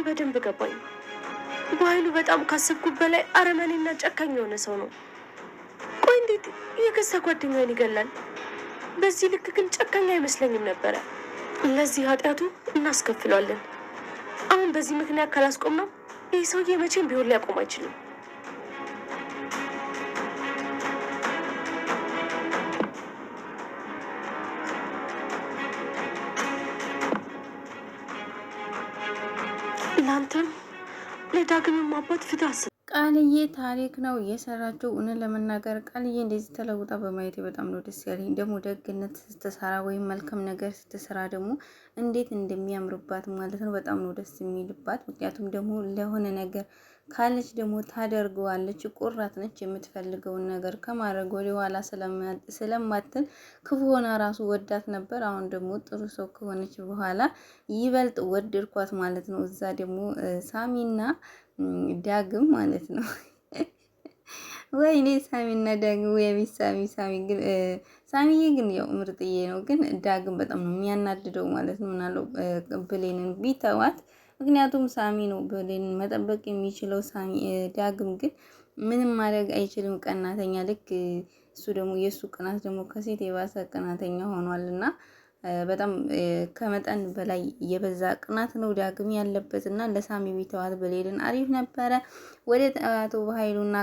በደንብ ገባኝ። በኃይሉ በጣም ካሰብኩት በላይ አረመኔና ጨካኝ የሆነ ሰው ነው። ቆይ እንዴት የገዛ ጓደኛውን ይገላል? በዚህ ልክ ግን ጨካኝ አይመስለኝም ነበረ። ለዚህ ኃጢአቱ እናስከፍለዋለን። አሁን በዚህ ምክንያት ካላስቆም ነው ይህ ሰውዬ መቼም ቢሆን ሊያቆም አይችልም። ለአንተም ለዳግምም አባት ፍትህ አስብ። ቃልዬ ታሪክ ነው የሰራችው። እውነት ለመናገር ቃልዬ እንደዚህ ተለውጣ በማየት በጣም ነው ደስ ያለኝ። ደግሞ ደግነት ስትሰራ ወይም መልካም ነገር ስትሰራ ደግሞ እንዴት እንደሚያምርባት ማለት ነው። በጣም ነው ደስ የሚልባት። ምክንያቱም ደግሞ ለሆነ ነገር ካለች ደግሞ ታደርገዋለች። ቁራት ነች። የምትፈልገውን ነገር ከማድረግ ወደ ኋላ ስለማትል ክፉ ሆና ራሱ ወዳት ነበር። አሁን ደግሞ ጥሩ ሰው ከሆነች በኋላ ይበልጥ ወደድኳት ማለት ነው። እዛ ደግሞ ሳሚና ዳግም ማለት ነው። ወይኔ ሳሚና ዳግም ወይ ሳሚ ግን ሳሚዬ ግን ያው ምርጥዬ ነው። ግን ዳግም በጣም ነው የሚያናድደው ማለት ነው። ምናለው ብሌንን ቢተዋት፣ ምክንያቱም ሳሚ ነው ብሌንን መጠበቅ የሚችለው። ሳሚ ዳግም ግን ምንም ማድረግ አይችልም። ቀናተኛ ልክ እሱ ደግሞ የእሱ ቅናት ደግሞ ከሴት የባሰ ቅናተኛ ሆኗልና በጣም ከመጠን በላይ የበዛ ቅናት ነው ዳግም ያለበት እና ለሳሚ ቢተዋት ብሌንን አሪፍ ነበረ። ወደ አቶ በኃይሉና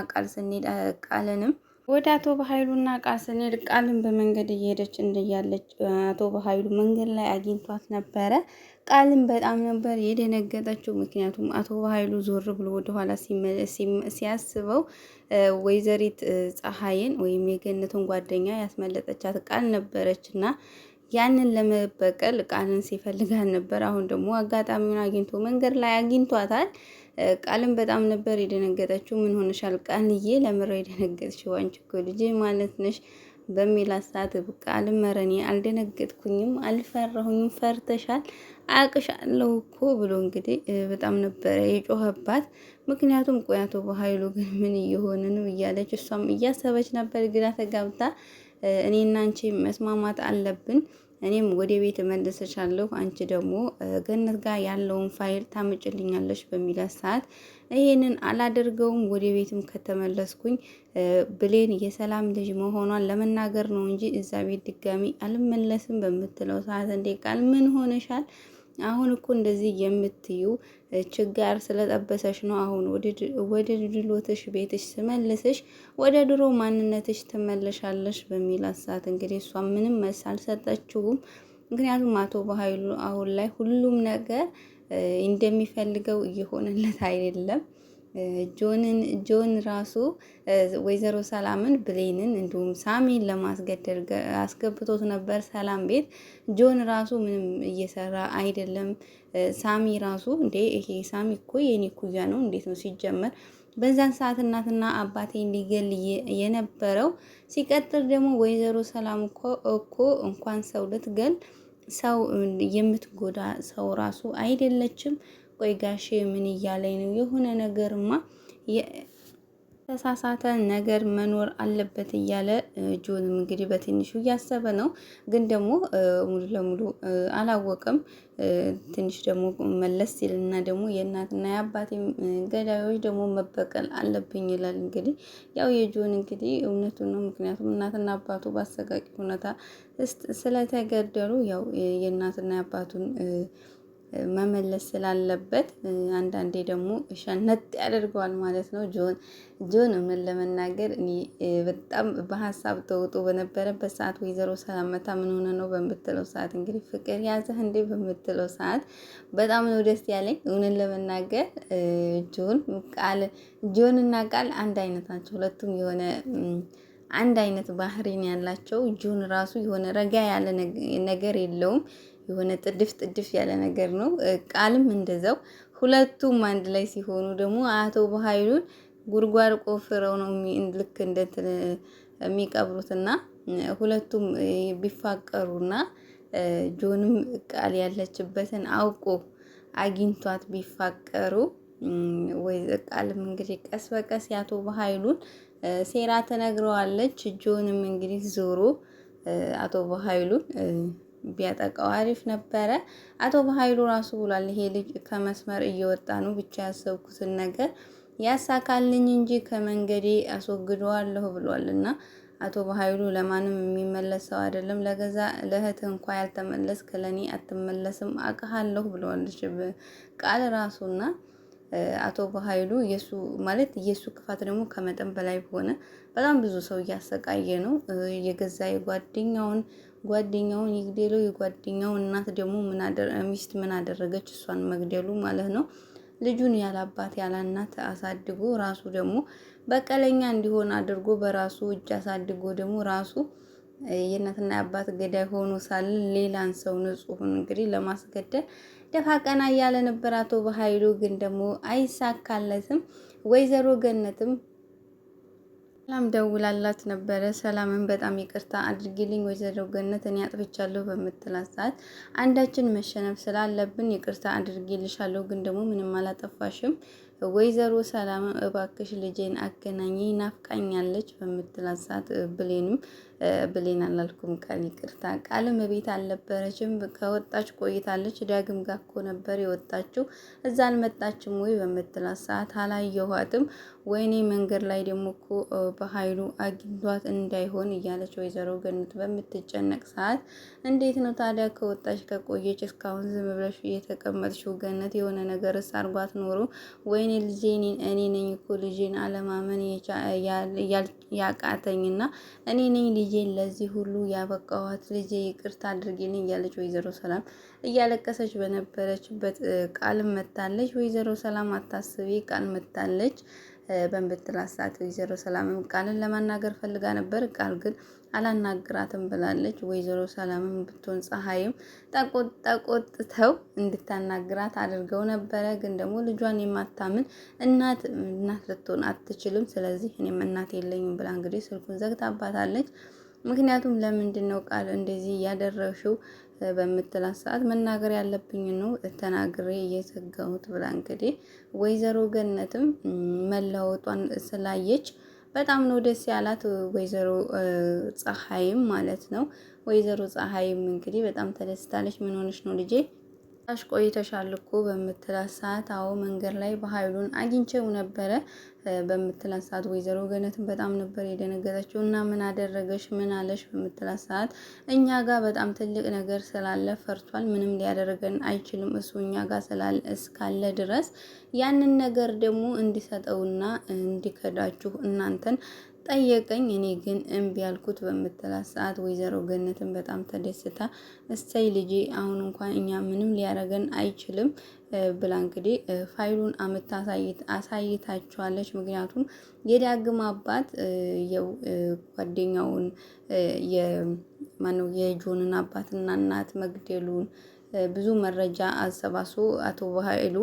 ቃል ስንሄድ ቃልን በመንገድ እየሄደች እንደያለች አቶ በኃይሉ መንገድ ላይ አግኝቷት ነበረ። ቃልን በጣም ነበር የደነገጠችው። ምክንያቱም አቶ በኃይሉ ዞር ብሎ ወደኋላ ሲያስበው ወይዘሪት ፀሐይን ወይም የገነቱን ጓደኛ ያስመለጠቻት ቃል ነበረች እና ያንን ለመበቀል ቃልን ሲፈልጋት ነበር። አሁን ደግሞ አጋጣሚውን አግኝቶ መንገድ ላይ አግኝቷታል። ቃልን በጣም ነበር የደነገጠችው። ምን ሆነሻል ቃልዬ? ለምረ የደነገጥሽው? አንቺ እኮ ልጄ ማለት ነሽ በሚላት ሰዓት ቃልም ኧረ እኔ አልደነገጥኩኝም፣ አልፈራሁኝም፣ ፈርተሻል አቅሻለሁ እኮ ብሎ እንግዲህ በጣም ነበረ የጮኸባት። ምክንያቱም ቆይ አቶ በኃይሉ ግን ምን እየሆነ ነው እያለች እሷም እያሰበች ነበር ግራ ተጋብታ። እኔና አንቺ መስማማት አለብን። እኔም ወደ ቤት እመልስሻለሁ፣ አንቺ ደግሞ ገነት ጋር ያለውን ፋይል ታምጭልኛለሽ በሚላት ሰዓት ይሄንን አላደርገውም፣ ወደ ቤትም ከተመለስኩኝ ብሌን የሰላም ልጅ መሆኗን ለመናገር ነው እንጂ እዛ ቤት ድጋሚ አልመለስም በምትለው ሰዓት እንዴ ቃል ምን ሆነሻል? አሁን እኮ እንደዚህ የምትዩ ችጋር ስለጠበሰሽ ነው። አሁን ወደ ድሎትሽ ቤትሽ ስመልስሽ ወደ ድሮ ማንነትሽ ትመለሻለሽ በሚላት ሰዓት እንግዲህ እሷ ምንም መልስ አልሰጠችውም። ምክንያቱም አቶ በኃይሉ አሁን ላይ ሁሉም ነገር እንደሚፈልገው እየሆነለት አይደለም። ጆን ራሱ ወይዘሮ ሰላምን ብሌንን እንዲሁም ሳሚን ለማስገደል አስገብቶት ነበር ሰላም ቤት። ጆን ራሱ ምንም እየሰራ አይደለም። ሳሚ ራሱ እንዴ ይሄ ሳሚ እኮ የኔ ኩያ ነው እንዴት ነው ሲጀመር በዛን ሰዓት እናትና አባቴን ሊገል የነበረው። ሲቀጥል ደግሞ ወይዘሮ ሰላም እኮ እንኳን ሰው ልትገል ሰው የምትጎዳ ሰው ራሱ አይደለችም። ቆይ ጋሼ ምን እያለኝ ነው? የሆነ ነገርማ የተሳሳተ ነገር መኖር አለበት እያለ ጆንም እንግዲህ በትንሹ እያሰበ ነው። ግን ደግሞ ሙሉ ለሙሉ አላወቅም። ትንሽ ደግሞ መለስ ሲልና ደግሞ የእናትና የአባቴ ገዳዮች ደግሞ መበቀል አለብኝ ይላል። እንግዲህ ያው የጆን እንግዲህ እውነቱን ነው። ምክንያቱም እናትና አባቱ በአሰቃቂ ሁኔታ ስለተገደሉ ያው የእናትና የአባቱን መመለስ ስላለበት አንዳንዴ ደግሞ ሸነጥ ያደርገዋል ማለት ነው። ጆን ምን ለመናገር እኔ በጣም በሀሳብ ተውጦ በነበረበት ሰዓት ወይዘሮ ሰላም መታ ምን ሆነ ነው በምትለው ሰዓት እንግዲህ ፍቅር ያዘህ እንዴ በምትለው ሰዓት በጣም ነው ደስ ያለኝ። እውነት ለመናገር ጆን እና ቃል አንድ አይነት ናቸው። ሁለቱም የሆነ አንድ አይነት ባህሪን ያላቸው። ጆን ራሱ የሆነ ረጋ ያለ ነገር የለውም። የሆነ ጥድፍ ያለ ነገር ነው። ቃልም እንደዛው። ሁለቱም አንድ ላይ ሲሆኑ ደግሞ አቶ በኃይሉን ጉድጓድ ቆፍረው ነው ልክ እንደት የሚቀብሩትና ሁለቱም ቢፋቀሩና ጆንም ቃል ያለችበትን አውቆ አግኝቷት ቢፋቀሩ ወይ ቃልም እንግዲህ ቀስ በቀስ ያቶ በኃይሉን ሴራ ተነግረዋለች። ጆንም እንግዲህ ዞሮ አቶ በኃይሉን ቢያጠቃው አሪፍ ነበረ። አቶ በኃይሉ ራሱ ብሏል ይሄ ልጅ ከመስመር እየወጣ ነው፣ ብቻ ያሰብኩትን ነገር ያሳካልኝ እንጂ ከመንገዴ አስወግደዋለሁ ብሏል። እና አቶ በኃይሉ ለማንም የሚመለስ ሰው አይደለም። ለገዛ ለእህት እንኳ ያልተመለስክ ለእኔ አትመለስም አውቃለሁ ብለዋለች ቃል ራሱና አቶ በኃይሉ የሱ ማለት የሱ ክፋት ደግሞ ከመጠን በላይ ሆነ። በጣም ብዙ ሰው እያሰቃየ ነው። የገዛ ጓደኛውን ይግደለው። የጓደኛው እናት ደግሞ ሚስት ምን አደረገች? እሷን መግደሉ ማለት ነው። ልጁን ያለ አባት ያለ እናት አሳድጎ ራሱ ደግሞ በቀለኛ እንዲሆን አድርጎ በራሱ እጅ አሳድጎ ደግሞ ራሱ የእናትና የአባት ገዳይ ሆኖ ሳለ ሌላን ሰው ንጹሑን እንግዲህ ለማስገደል ደፋ ቀና እያለ ነበር አቶ በኃይሉ። ግን ደግሞ አይሳካለትም። ወይዘሮ ገነትም ሰላም ደውላላት ነበረ። ሰላምን በጣም ይቅርታ አድርጊልኝ ወይዘሮ ገነት እኔ አጥፍቻለሁ በምትላት ሰዓት አንዳችን መሸነፍ ስላለብን ይቅርታ አድርጊልሻለሁ፣ ግን ደግሞ ምንም አላጠፋሽም ወይዘሮ ሰላም እባክሽ ልጄን አገናኝ ናፍቃኛለች በምትላት ሰዓት ብሌን አላልኩም ቃል ይቅርታ፣ ቃልም ቤት አልነበረችም ከወጣች ቆይታለች። ዳግም ጋር እኮ ነበር የወጣችው እዛ አልመጣችም ወይ በምትላት ሰዓት አላየኋትም፣ ወይኔ መንገድ ላይ ደግሞ እኮ በኃይሉ አግኝቷት እንዳይሆን እያለች ወይዘሮ ገነት በምትጨነቅ ሰዓት እንዴት ነው ታዲያ ከወጣች ከቆየች እስካሁን ዝም ብለሽ እየተቀመጥሽው? ገነት የሆነ ነገር አርጓት ኖሮ ወይኔ ልጄን እኔ ነኝ እኮ ልጄን አለማመን ያቃተኝና እኔ ነኝ ልጄን ለዚህ ሁሉ ያበቃዋት፣ ልጄ ይቅርታ አድርጊልኝ እያለች ወይዘሮ ሰላም እያለቀሰች በነበረችበት ቃል መታለች። ወይዘሮ ሰላም አታስቢ ቃል መታለች በምትላት ሰዓት ወይዘሮ ሰላምም ቃልን ለማናገር ፈልጋ ነበር። ቃል ግን አላናግራትም ብላለች። ወይዘሮ ሰላምም ብትሆን ፀሐይም ተቆጥተው እንድታናግራት አድርገው ነበረ። ግን ደግሞ ልጇን የማታምን እናት ልትሆን አትችልም። ስለዚህ እኔም እናት የለኝም ብላ እንግዲህ ስልኩን ዘግታባታለች። ምክንያቱም ለምንድን ነው ቃል እንደዚህ እያደረግሽው በምትላት ሰዓት መናገር ያለብኝ ነው ተናግሬ እየዘጋሁት ብላ እንግዲህ ወይዘሮ ገነትም መለወጧን ስላየች በጣም ነው ደስ ያላት። ወይዘሮ ፀሐይም ማለት ነው። ወይዘሮ ፀሐይም እንግዲህ በጣም ተደስታለች። ምን ሆነሽ ነው ልጄ ታሽ ቆይተሻል እኮ በምትላት ሰዓት አዎ መንገድ ላይ በኃይሉን አግኝቼው ነበረ በምትላት ሰዓት ወይዘሮ ገነትን በጣም ነበር የደነገጠችው። እና ምን አደረገሽ ምን አለሽ በምትላት ሰዓት እኛ ጋር በጣም ትልቅ ነገር ስላለ ፈርቷል፣ ምንም ሊያደርገን አይችልም እሱ እኛ ጋር ስላለ እስካለ ድረስ ያንን ነገር ደግሞ እንዲሰጠውና እንዲከዳችሁ እናንተን ጠየቀኝ፣ እኔ ግን እምቢ ያልኩት በምትላት ሰዓት ወይዘሮ ገነትን በጣም ተደስታ እሰይ ልጄ አሁን እንኳን እኛ ምንም ሊያደርገን አይችልም ብላ እንግዲህ ፋይሉን አመታ አሳይታችኋለች። ምክንያቱም የዳግም አባት ጓደኛውን የጆንን አባትና እናት መግደሉን ብዙ መረጃ አሰባስቦ አቶ በኃይሉ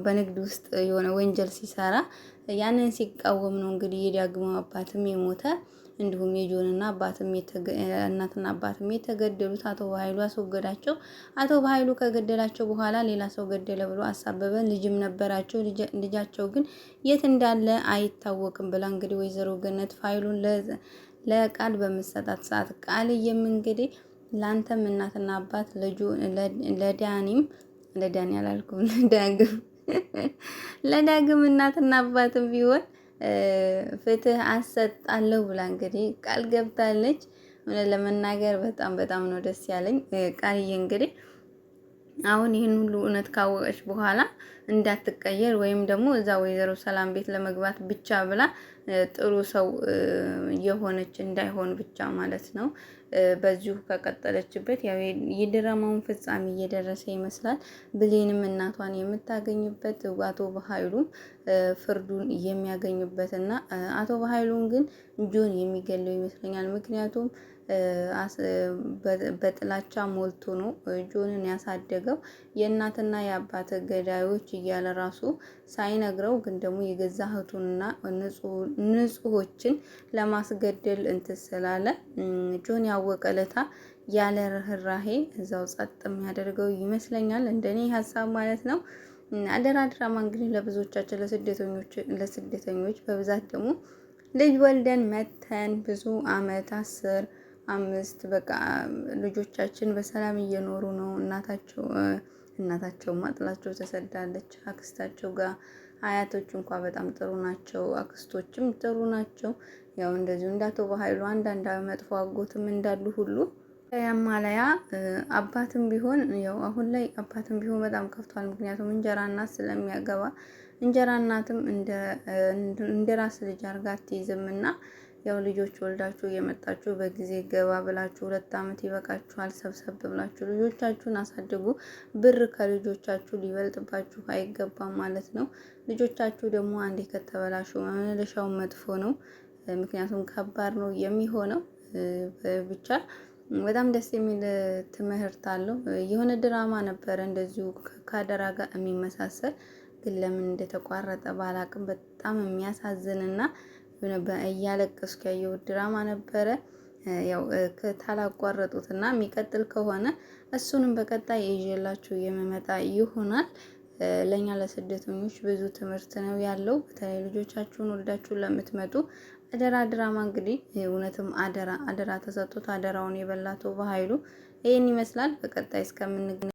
በንግድ ውስጥ የሆነ ወንጀል ሲሰራ ያንን ሲቃወም ነው እንግዲህ የዳግም አባትም የሞተ እንዲሁም የጆንና እናትና አባትም የተገደሉት። አቶ በኃይሉ አስወገዳቸው። አቶ በኃይሉ ከገደላቸው በኋላ ሌላ ሰው ገደለ ብሎ አሳበበ። ልጅም ነበራቸው። ልጃቸው ግን የት እንዳለ አይታወቅም ብላ እንግዲህ ወይዘሮ ገነት ፋይሉን ለቃል በምሰጣት ሰዓት ቃልዬም እንግዲህ ላንተም እናትና አባት ለዳኒ አላልኩም ለዳግም እናትና አባትም ቢሆን ፍትህ አሰጣለሁ ብላ እንግዲህ ቃል ገብታለች። ለመናገር በጣም ነው ደስ ያለኝ። ቃልዬ እንግዲህ አሁን ይህን ሁሉ እውነት ካወቀች በኋላ እንዳትቀየር ወይም ደግሞ እዛ ወይዘሮ ሰላም ቤት ለመግባት ብቻ ብላ ጥሩ ሰው የሆነች እንዳይሆን ብቻ ማለት ነው። በዚሁ ከቀጠለችበት ያው የድራማውን ፍጻሜ እየደረሰ ይመስላል። ብሌንም እናቷን የምታገኝበት አቶ በኃይሉም ፍርዱን የሚያገኙበትና አቶ በኃይሉን ግን ጆን የሚገለው ይመስለኛል። ምክንያቱም በጥላቻ ሞልቶ ነው ጆንን ያሳደገው። የእናትና የአባት ገዳዮች እያለ ራሱ ሳይነግረው ግን ደግሞ የገዛ እህቱንና ንጹሖችን ለማስገደል እንትን ስላለ ጆን ያወቀለታ ያለ ርህራሄ እዛው ጸጥ የሚያደርገው ይመስለኛል፣ እንደኔ ሀሳብ ማለት ነው። አደራ ድራማ እንግዲህ ለብዙዎቻችን ለስደተኞች በብዛት ደግሞ ልጅ ወልደን መተን ብዙ አመት 5 በቃ ልጆቻችን በሰላም እየኖሩ ነው። እናታቸው ማጥላቸው ተሰዳለች አክስታቸው ጋር። አያቶች እንኳ በጣም ጥሩ ናቸው፣ አክስቶችም ጥሩ ናቸው። ያው እንደዚሁ እንደ አቶ በኃይሉ አንዳንድ መጥፎ አጎትም እንዳሉ ሁሉ ያማለያ አባትም ቢሆን ያው አሁን ላይ አባትም ቢሆን በጣም ከፍቷል። ምክንያቱም እንጀራ እናት ስለሚያገባ እንጀራ እናትም እንደ ራስ ልጅ አርጋ አትይዝምና ያው ልጆች ወልዳችሁ እየመጣችሁ በጊዜ ገባ ብላችሁ 2 ዓመት ይበቃችኋል። ሰብሰብ ብላችሁ ልጆቻችሁን አሳድጉ። ብር ከልጆቻችሁ ሊበልጥባችሁ አይገባም ማለት ነው። ልጆቻችሁ ደግሞ አንዴ ከተበላሹ መመለሻው መጥፎ ነው። ምክንያቱም ከባድ ነው የሚሆነው። ብቻ በጣም ደስ የሚል ትምህርት አለው። የሆነ ድራማ ነበረ እንደዚሁ ከአደራ ጋር የሚመሳሰል ግን ለምን እንደተቋረጠ ባላቅም በጣም የሚያሳዝንና እያለቀስኩ ያየሁት ድራማ ነበረ። ያው ታላቋረጡትና የሚቀጥል ከሆነ እሱንም በቀጣይ ይዤላችሁ የመመጣ ይሆናል። ለኛ ለስደተኞች ብዙ ትምህርት ነው ያለው። በተለይ ልጆቻችሁን ወልዳችሁን ለምትመጡ አደራ ድራማ እንግዲህ እውነትም አደራ ተሰጥቶት አደራውን የበላተው በኃይሉ ይህን ይመስላል። በቀጣይ እስከምንገናኝ